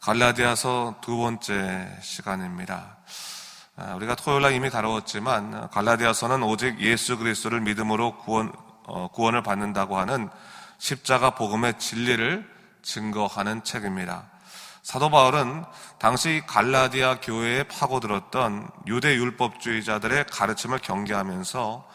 갈라디아서 두 번째 시간입니다. 우리가 토요일날 이미 다루었지만 갈라디아서는 오직 예수 그리스도를 믿음으로 구원을 받는다고 하는 십자가 복음의 진리를 증거하는 책입니다. 사도 바울은 당시 갈라디아 교회에 파고들었던 유대 율법주의자들의 가르침을 경계하면서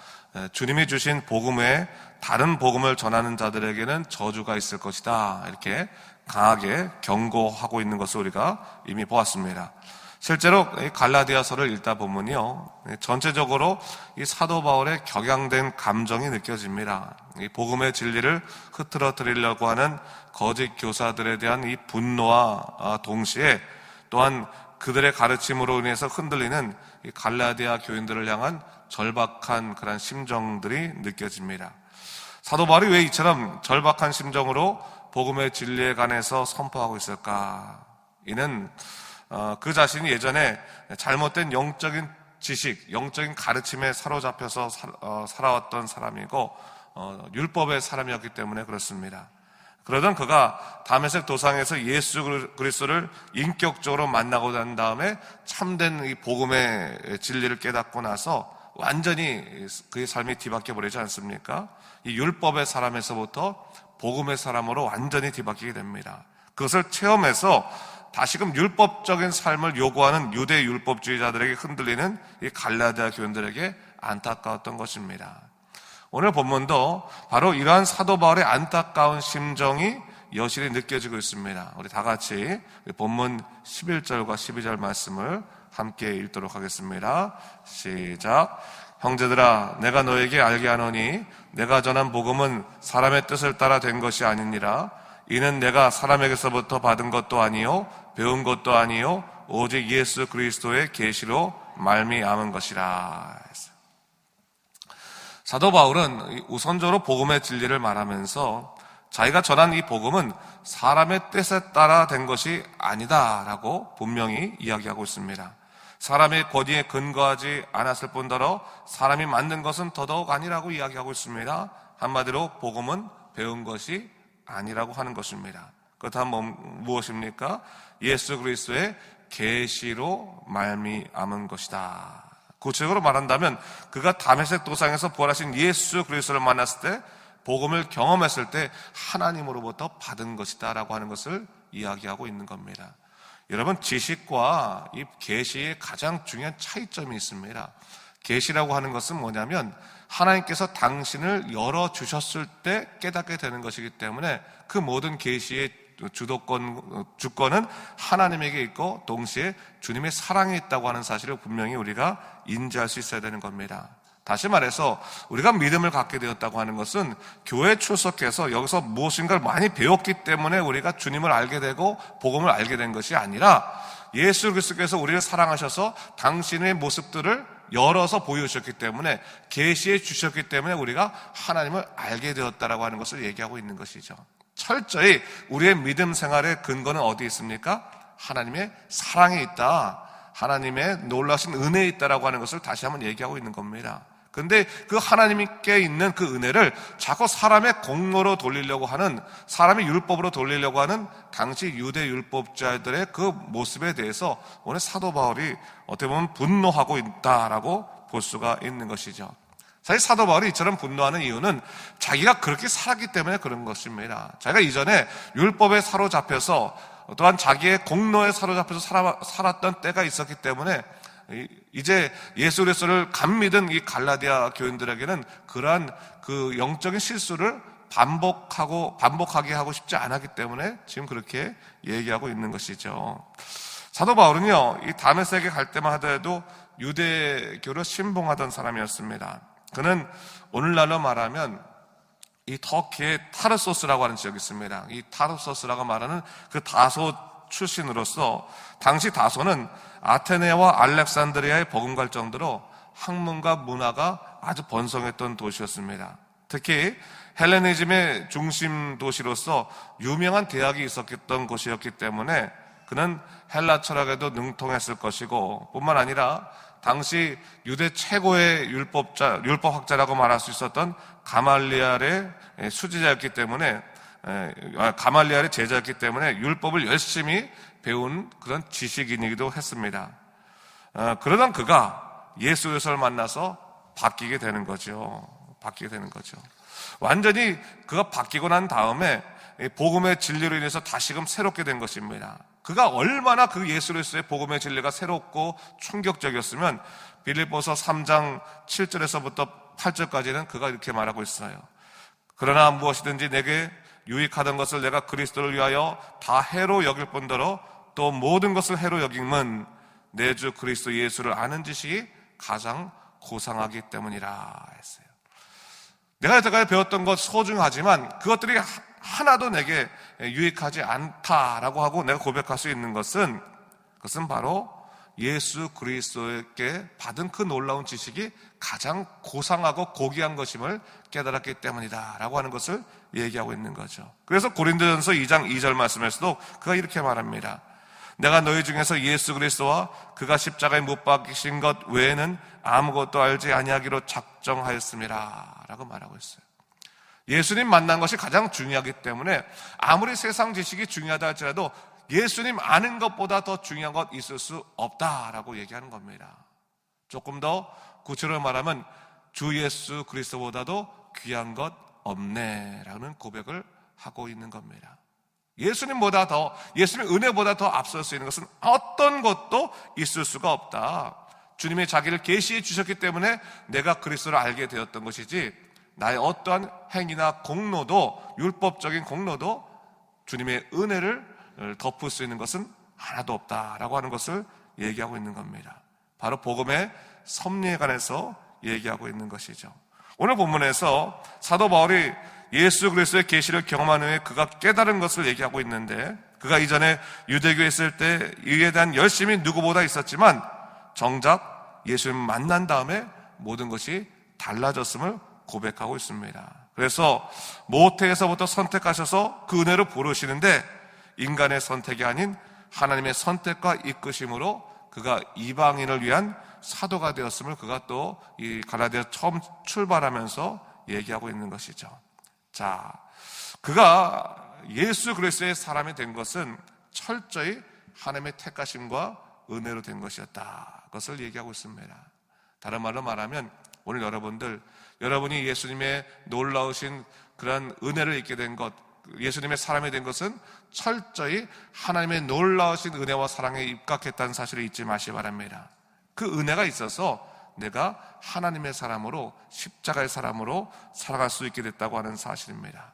주님이 주신 복음 외에 다른 복음을 전하는 자들에게는 저주가 있을 것이다, 이렇게 강하게 경고하고 있는 것을 우리가 이미 보았습니다. 실제로 이 갈라디아서를 읽다 보면요, 전체적으로 이 사도 바울의 격양된 감정이 느껴집니다. 이 복음의 진리를 흐트러뜨리려고 하는 거짓 교사들에 대한 이 분노와 동시에 또한 그들의 가르침으로 인해서 흔들리는 이 갈라디아 교인들을 향한 절박한 그런 심정들이 느껴집니다. 사도 바울이 왜 이처럼 절박한 심정으로 복음의 진리에 관해서 선포하고 있을까? 이는 그 자신이 예전에 잘못된 영적인 지식, 영적인 가르침에 사로잡혀서 살아왔던 사람이고 율법의 사람이었기 때문에 그렇습니다. 그러던 그가 다메섹 도상에서 예수 그리스도를 인격적으로 만나고 난 다음에 참된 이 복음의 진리를 깨닫고 나서 완전히 그의 삶이 뒤바뀌어 버리지 않습니까? 이 율법의 사람에서부터 복음의 사람으로 완전히 뒤바뀌게 됩니다. 그것을 체험해서 다시금 율법적인 삶을 요구하는 유대 율법주의자들에게 흔들리는 이 갈라디아 교인들에게 안타까웠던 것입니다. 오늘 본문도 바로 이러한 사도 바울의 안타까운 심정이 여실히 느껴지고 있습니다. 우리 다 같이 본문 11절과 12절 말씀을 함께 읽도록 하겠습니다. 시작. 형제들아, 내가 너에게 알게 하노니 내가 전한 복음은 사람의 뜻을 따라 된 것이 아니니라. 이는 내가 사람에게서부터 받은 것도 아니요 배운 것도 아니요 오직 예수 그리스도의 계시로 말미암은 것이라. 사도 바울은 우선적으로 복음의 진리를 말하면서 자기가 전한 이 복음은 사람의 뜻에 따라 된 것이 아니다라고 분명히 이야기하고 있습니다. 사람의 권위에 근거하지 않았을 뿐더러 사람이 만든 것은 더더욱 아니라고 이야기하고 있습니다. 한마디로 복음은 배운 것이 아니라고 하는 것입니다. 그렇다면 무엇입니까? 예수 그리스도의 계시로 말미암은 것이다. 구체적으로 말한다면 그가 다메섹 도상에서 부활하신 예수 그리스도를 만났을 때, 복음을 경험했을 때 하나님으로부터 받은 것이다 라고 하는 것을 이야기하고 있는 겁니다. 여러분, 지식과 이 계시의 가장 중요한 차이점이 있습니다. 계시라고 하는 것은 뭐냐면 하나님께서 당신을 열어주셨을 때 깨닫게 되는 것이기 때문에 그 모든 계시의 주권은 하나님에게 있고 동시에 주님의 사랑이 있다고 하는 사실을 분명히 우리가 인지할 수 있어야 되는 겁니다. 다시 말해서 우리가 믿음을 갖게 되었다고 하는 것은 교회에 출석해서 여기서 무엇인가를 많이 배웠기 때문에 우리가 주님을 알게 되고 복음을 알게 된 것이 아니라 예수 그리스도께서 우리를 사랑하셔서 당신의 모습들을 열어서 보여주셨기 때문에, 계시해 주셨기 때문에 우리가 하나님을 알게 되었다라고 하는 것을 얘기하고 있는 것이죠. 철저히 우리의 믿음 생활의 근거는 어디에 있습니까? 하나님의 사랑에 있다, 하나님의 놀라신 은혜에 있다라고 하는 것을 다시 한번 얘기하고 있는 겁니다. 근데 그 하나님께 있는 그 은혜를 자꾸 사람의 공로로 돌리려고 하는, 사람의 율법으로 돌리려고 하는 당시 유대 율법자들의 그 모습에 대해서 오늘 사도 바울이 어떻게 보면 분노하고 있다라고 볼 수가 있는 것이죠. 사실 사도 바울이 이처럼 분노하는 이유는 자기가 그렇게 살았기 때문에 그런 것입니다. 자기가 이전에 율법에 사로잡혀서 또한 자기의 공로에 사로잡혀서 살았던 때가 있었기 때문에 이제 예수 그리스도를 간 믿은 이 갈라디아 교인들에게는 그러한 그 영적인 실수를 반복하게 하고 싶지 않았기 때문에 지금 그렇게 얘기하고 있는 것이죠. 사도 바울은요, 이 다메섹에 갈 때만 하더라도 유대교를 신봉하던 사람이었습니다. 그는 오늘날로 말하면 이 터키의 타르소스라고 하는 지역이 있습니다. 이 타르소스라고 말하는 그 다소 출신으로서 당시 다소는 아테네와 알렉산드리아에 버금갈 정도로 학문과 문화가 아주 번성했던 도시였습니다. 특히 헬레니즘의 중심 도시로서 유명한 대학이 있었던 곳이었기 때문에 그는 헬라 철학에도 능통했을 것이고, 뿐만 아니라 당시 유대 최고의 율법학자라고 말할 수 있었던 가말리알의 수지자였기 때문에 가말리엘의 제자였기 때문에 율법을 열심히 배운 그런 지식인이기도 했습니다. 그러던 그가 예수 그리스도를 만나서 바뀌게 되는 거죠. 완전히 그가 바뀌고 난 다음에 복음의 진리로 인해서 다시금 새롭게 된 것입니다. 그가 얼마나 그 예수 그리스도의 복음의 진리가 새롭고 충격적이었으면 빌립보서 3장 7절에서부터 8절까지는 그가 이렇게 말하고 있어요. 그러나 무엇이든지 내게 유익하던 것을 내가 그리스도를 위하여 다 해로 여길 뿐더러 또 모든 것을 해로 여김은 내 주 그리스도 예수를 아는 지식이 가장 고상하기 때문이라 했어요. 내가 여태까지 배웠던 것 소중하지만 그것들이 하나도 내게 유익하지 않다라고 하고 내가 고백할 수 있는 것은 그것은 바로 예수 그리스도에게 받은 그 놀라운 지식이 가장 고상하고 고귀한 것임을 깨달았기 때문이다 라고 하는 것을 얘기하고 있는 거죠. 그래서 고린도전서 2장 2절 말씀에서도 그가 이렇게 말합니다. 내가 너희 중에서 예수 그리스도와 그가 십자가에 못 박히신 것 외에는 아무것도 알지 아니하기로 작정하였습니다 라고 말하고 있어요. 예수님 만난 것이 가장 중요하기 때문에 아무리 세상 지식이 중요하다 할지라도 예수님 아는 것보다 더 중요한 것 있을 수 없다라고 얘기하는 겁니다. 조금 더 구체적으로 말하면 주 예수 그리스도보다도 귀한 것 없네라는 고백을 하고 있는 겁니다. 예수님 은혜보다 더 앞설 수 있는 것은 어떤 것도 있을 수가 없다. 주님의 자기를 계시해 주셨기 때문에 내가 그리스도를 알게 되었던 것이지 나의 어떠한 행위나 공로도, 율법적인 공로도 주님의 은혜를 덮을 수 있는 것은 하나도 없다라고 하는 것을 얘기하고 있는 겁니다. 바로 복음의 섭리에 관해서 얘기하고 있는 것이죠. 오늘 본문에서 사도 바울이 예수 그리스도의 계시를 경험한 후에 그가 깨달은 것을 얘기하고 있는데, 그가 이전에 유대교에 있을 때 이에 대한 열심이 누구보다 있었지만 정작 예수님 만난 다음에 모든 것이 달라졌음을 고백하고 있습니다. 그래서 모태에서부터 선택하셔서 그 은혜로 부르시는데 인간의 선택이 아닌 하나님의 선택과 이끄심으로 그가 이방인을 위한 사도가 되었음을 그가 또 이 갈라디아 처음 출발하면서 얘기하고 있는 것이죠. 자, 그가 예수 그리스도의 사람이 된 것은 철저히 하나님의 택하심과 은혜로 된 것이었다. 그것을 얘기하고 있습니다. 다른 말로 말하면 오늘 여러분이 예수님의 놀라우신 그런 은혜를 입게 된 것, 예수님의 사람이 된 것은 철저히 하나님의 놀라우신 은혜와 사랑에 입각했다는 사실을 잊지 마시기 바랍니다. 그 은혜가 있어서 내가 하나님의 사람으로, 십자가의 사람으로 살아갈 수 있게 됐다고 하는 사실입니다.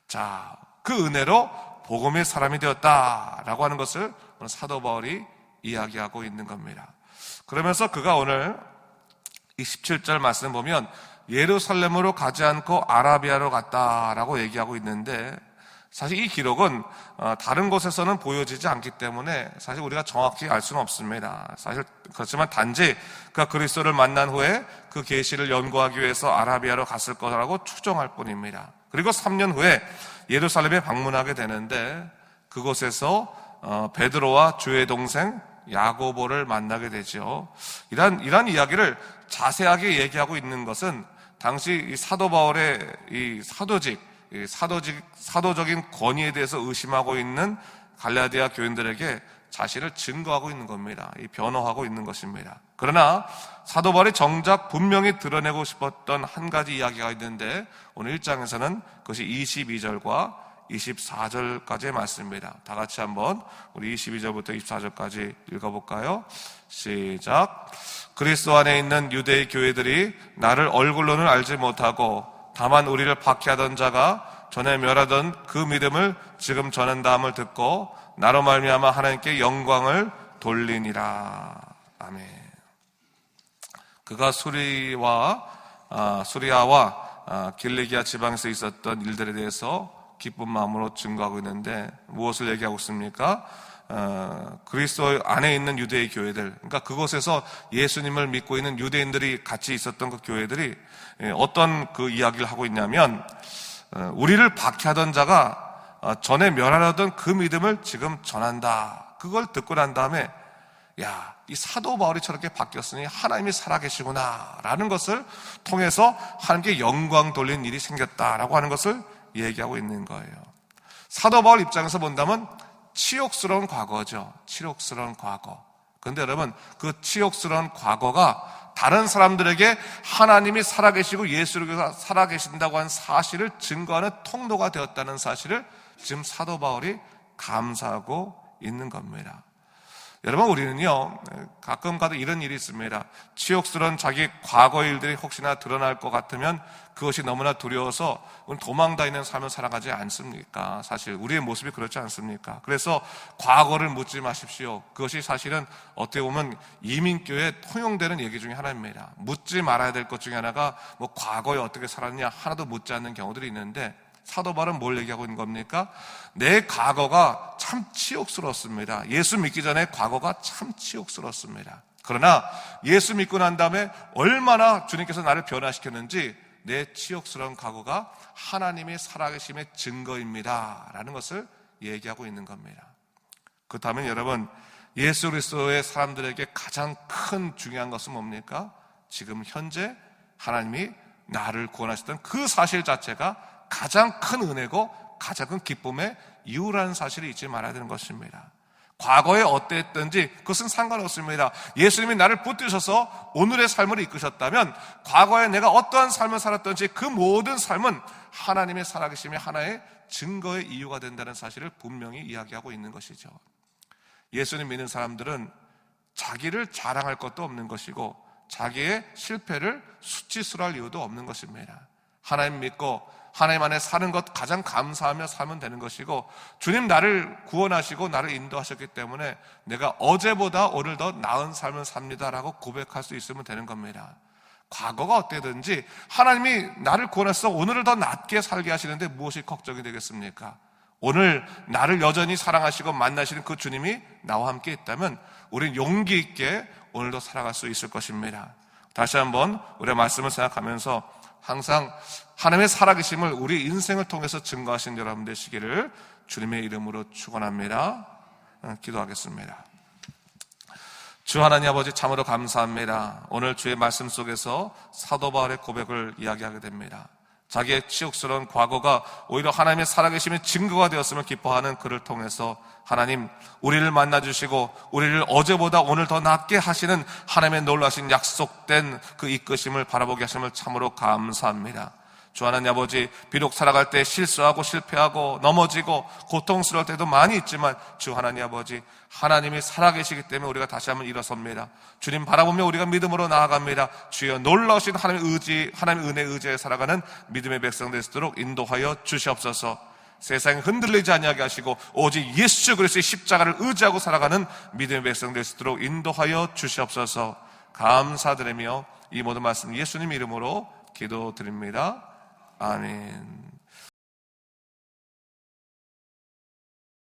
자, 그 은혜로 복음의 사람이 되었다라고 하는 것을 오늘 사도 바울이 이야기하고 있는 겁니다. 그러면서 그가 오늘 이 17절 말씀 보면 예루살렘으로 가지 않고 아라비아로 갔다라고 얘기하고 있는데, 사실 이 기록은 다른 곳에서는 보여지지 않기 때문에 사실 우리가 정확히 알 수는 없습니다. 사실 그렇지만 단지 그가 그리스도를 만난 후에 그 계시를 연구하기 위해서 아라비아로 갔을 거라고 추정할 뿐입니다. 그리고 3년 후에 예루살렘에 방문하게 되는데 그곳에서 베드로와 주의 동생 야고보를 만나게 되죠. 이런 이야기를 자세하게 얘기하고 있는 것은 당시 이 사도 바울의 이 사도적인 권위에 대해서 의심하고 있는 갈라디아 교인들에게 자신을 증거하고 있는 겁니다. 변호하고 있는 것입니다. 그러나 사도 바울이 정작 분명히 드러내고 싶었던 한 가지 이야기가 있는데 오늘 1장에서는 그것이 22절과 24절까지의 말씀입니다. 다 같이 한번 우리 22절부터 24절까지 읽어볼까요? 시작. 그리스도 안에 있는 유대의 교회들이 나를 얼굴로는 알지 못하고 다만 우리를 박해하던 자가 전에 멸하던 그 믿음을 지금 전한다함을 듣고 나로 말미암아 하나님께 영광을 돌리니라. 아멘. 그가 수리아와 길리기아 지방에서 있었던 일들에 대해서 기쁜 마음으로 증거하고 있는데 무엇을 얘기하고 있습니까? 그리스도 안에 있는 유대의 교회들, 그러니까 그곳에서 예수님을 믿고 있는 유대인들이 같이 있었던 그 교회들이 어떤 그 이야기를 하고 있냐면 우리를 박해하던 자가 전에 멸하려던 그 믿음을 지금 전한다. 그걸 듣고 난 다음에 야, 이 사도 바울이 저렇게 바뀌었으니 하나님이 살아계시구나 라는 것을 통해서 하나님께 영광 돌린 일이 생겼다라고 하는 것을 얘기하고 있는 거예요. 사도 바울 입장에서 본다면 치욕스러운 과거죠. 치욕스러운 과거. 그런데 여러분, 그 치욕스러운 과거가 다른 사람들에게 하나님이 살아계시고 예수가 살아계신다고 한 사실을 증거하는 통로가 되었다는 사실을 지금 사도 바울이 감사하고 있는 겁니다. 여러분, 우리는요, 가끔 가도 이런 일이 있습니다. 치욕스러운 자기 과거의 일들이 혹시나 드러날 것 같으면 그것이 너무나 두려워서 도망다니는 삶을 살아가지 않습니까? 사실 우리의 모습이 그렇지 않습니까? 그래서 과거를 묻지 마십시오. 그것이 사실은 어떻게 보면 이민교에 통용되는 얘기 중에 하나입니다. 묻지 말아야 될 것 중에 하나가 뭐 과거에 어떻게 살았냐 하나도 묻지 않는 경우들이 있는데, 사도 바울은 뭘 얘기하고 있는 겁니까? 내 과거가 참 치욕스럽습니다. 예수 믿기 전에 과거가 참 치욕스럽습니다. 그러나 예수 믿고 난 다음에 얼마나 주님께서 나를 변화시켰는지 내 치욕스러운 과거가 하나님의 살아계심의 증거입니다 라는 것을 얘기하고 있는 겁니다. 그렇다면 여러분, 예수 그리스도의 사람들에게 가장 큰 중요한 것은 뭡니까? 지금 현재 하나님이 나를 구원하셨던 그 사실 자체가 가장 큰 은혜고 가장 큰 기쁨의 이유라는 사실을 잊지 말아야 되는 것입니다. 과거에 어땠든지 그것은 상관없습니다. 예수님이 나를 붙드셔서 오늘의 삶을 이끄셨다면 과거에 내가 어떠한 삶을 살았든지 그 모든 삶은 하나님의 살아계심의 하나의 증거의 이유가 된다는 사실을 분명히 이야기하고 있는 것이죠. 예수님 믿는 사람들은 자기를 자랑할 것도 없는 것이고 자기의 실패를 수치스러워할 이유도 없는 것입니다. 하나님 믿고 하나님 안에 사는 것 가장 감사하며 살면 되는 것이고, 주님 나를 구원하시고 나를 인도하셨기 때문에 내가 어제보다 오늘 더 나은 삶을 삽니다라고 고백할 수 있으면 되는 겁니다. 과거가 어때든지 하나님이 나를 구원해서 오늘을 더 낫게 살게 하시는데 무엇이 걱정이 되겠습니까? 오늘 나를 여전히 사랑하시고 만나시는 그 주님이 나와 함께 있다면 우리는 용기 있게 오늘도 살아갈 수 있을 것입니다. 다시 한번 우리의 말씀을 생각하면서 항상 하나님의 살아계심을 우리 인생을 통해서 증거하신 여러분 되시기를 주님의 이름으로 축원합니다. 기도하겠습니다. 주 하나님 아버지, 참으로 감사합니다. 오늘 주의 말씀 속에서 사도 바울의 고백을 이야기하게 됩니다. 자기의 치욕스러운 과거가 오히려 하나님의 살아계심의 증거가 되었음을 기뻐하는 그를 통해서 하나님, 우리를 만나주시고 우리를 어제보다 오늘 더 낫게 하시는 하나님의 놀라신 약속된 그 이끄심을 바라보게 하심을 참으로 감사합니다. 주 하나님 아버지, 비록 살아갈 때 실수하고 실패하고 넘어지고 고통스러울 때도 많이 있지만 주 하나님 아버지, 하나님이 살아계시기 때문에 우리가 다시 한번 일어섭니다. 주님 바라보며 우리가 믿음으로 나아갑니다. 주여, 놀라우신 하나님의 의지, 하나님의 은혜에 의지해 살아가는 믿음의 백성 될 수 있도록 인도하여 주시옵소서. 세상에 흔들리지 아니하게 하시고 오직 예수 그리스도의 십자가를 의지하고 살아가는 믿음의 백성 될 수 있도록 인도하여 주시옵소서. 감사드리며 이 모든 말씀 예수님 이름으로 기도드립니다. 아멘.